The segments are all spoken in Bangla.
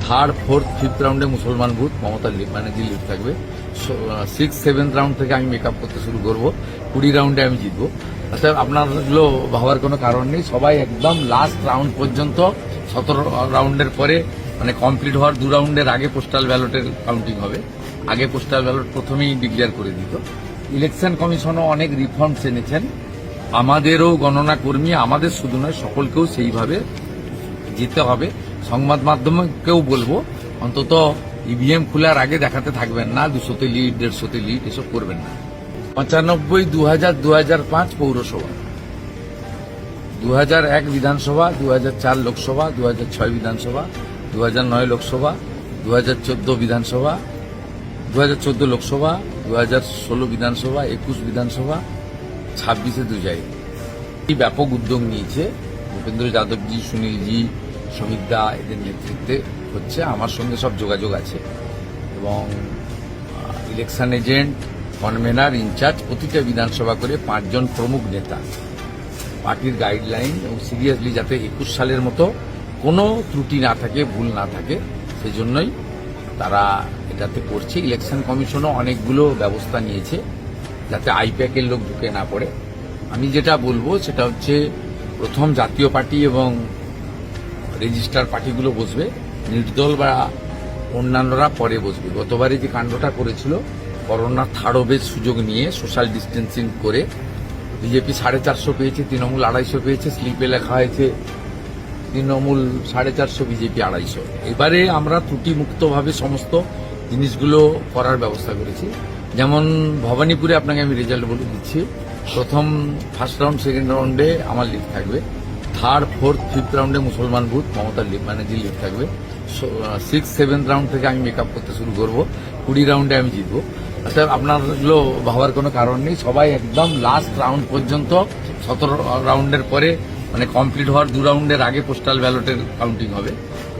থার্ড, ফোর্থ, ফিফথ রাউন্ডে মুসলমান ভূত মমতা ব্যানার্জি লিড থাকবে। 6, 7 রাউন্ড থেকে আমি মেকআপ করতে শুরু করব, 20 রাউন্ডে আমি জিতবো। অর্থাৎ আপনারগুলো ভাবার কোনো কারণ নেই, সবাই একদম লাস্ট রাউন্ড পর্যন্ত 17 রাউন্ডের পরে মানে কমপ্লিট হওয়ার 2 রাউন্ডের আগে পোস্টাল ব্যালটের কাউন্টিং হবে। আগে পোস্টাল ব্যালট প্রথমেই ডিক্লেয়ার করে দিত। ইলেকশন কমিশনও অনেক রিফর্মস এনেছেন, আমাদেরও গণনা কর্মী, আমাদের শুধু নয় সকলকেও সেইভাবে যেতে হবে। সংবাদ মাধ্যমকেও বলবো অন্তত ইভিএম খোলার আগে দেখাতে থাকবেন না 200তে লিড, 150তে লিড, এসব করবেন না। 95, 2000, 2005 পৌরসভা, 2001 বিধানসভা, 2004 লোকসভা, 2006 বিধানসভা, 2009 লোকসভা, 2014 বিধানসভা, 2014 লোকসভা, 2016 বিধানসভা, 21 বিধানসভা, 26-এ 2 জায়গায়। এই ব্যাপক উদ্যোগ নিয়েছে ভূপেন্দ্র যাদবজি, সুনীলজি, শ্রমিক দা, এদের নেতৃত্বে হচ্ছে। আমার সঙ্গে সব যোগাযোগ আছে এবং ইলেকশন এজেন্ট, কনভেনার, ইনচার্জ প্রতিটা বিধানসভা করে 5 জন প্রমুখ নেতা পার্টির গাইডলাইন এবং সিরিয়াসলি যাতে 21 সালের মতো কোনো ত্রুটি না থাকে, ভুল না থাকে, সেজন্যই তারা এটাতে করছে। ইলেকশন কমিশনও অনেকগুলো ব্যবস্থা নিয়েছে যাতে আইপ্যাকের লোক ঢুকে না পড়ে। আমি যেটা বলবো সেটা হচ্ছে প্রথম জাতীয় পার্টি এবং রেজিস্টার পার্টিগুলো বসবে, নির্দল বা অন্যান্যরা পরে বসবে। গতবারে যে কাণ্ডটা করেছিল, করোনার থার্ড ওয়েভের সুযোগ নিয়ে সোশ্যাল ডিস্টেন্সিং করে বিজেপি 450 পেয়েছে, তৃণমূল 250 পেয়েছে, স্লিপে লেখা হয়েছে তৃণমূল 450, বিজেপি 250। এবারে আমরা ত্রুটিমুক্তভাবে সমস্ত জিনিসগুলো করার ব্যবস্থা করেছি। যেমন ভবানীপুরে আপনাকে আমি রেজাল্ট বলে দিচ্ছি, প্রথম ফার্স্ট রাউন্ড, সেকেন্ড রাউন্ডে আমার লিড থাকবে, থার্ড, ফোর্থ, ফিফথ রাউন্ডে মুসলমান ভূত মমতা ব্যানার্জি লিড থাকবে। 6, 7 রাউন্ড থেকে আমি মেকআপ করতে শুরু করব, 20 রাউন্ডে আমি জিতবো। অর্থাৎ আপনারগুলো ভাবার কোনো কারণ নেই, সবাই একদম লাস্ট রাউন্ড পর্যন্ত 17 রাউন্ডের পরে মানে কমপ্লিট হওয়ার 2 রাউন্ডের আগে পোস্টাল ব্যালটের কাউন্টিং হবে।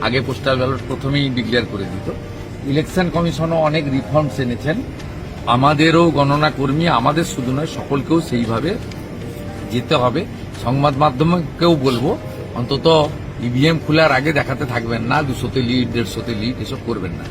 আগে পোস্টাল ব্যালট প্রথমেই ডিক্লেয়ার করে দিত। ইলেকশন কমিশনও অনেক রিফর্মস এনেছেন, আমাদেরও গণনা কর্মী, আমাদের শুধু নয় সকলকেও সেইভাবে যেতে হবে। সংবাদ মাধ্যমকেও বলবো অন্তত ইভিএম খোলার আগে দেখাতে থাকবেন না 200তে লিড, 150তে লিড, এসব করবেন না।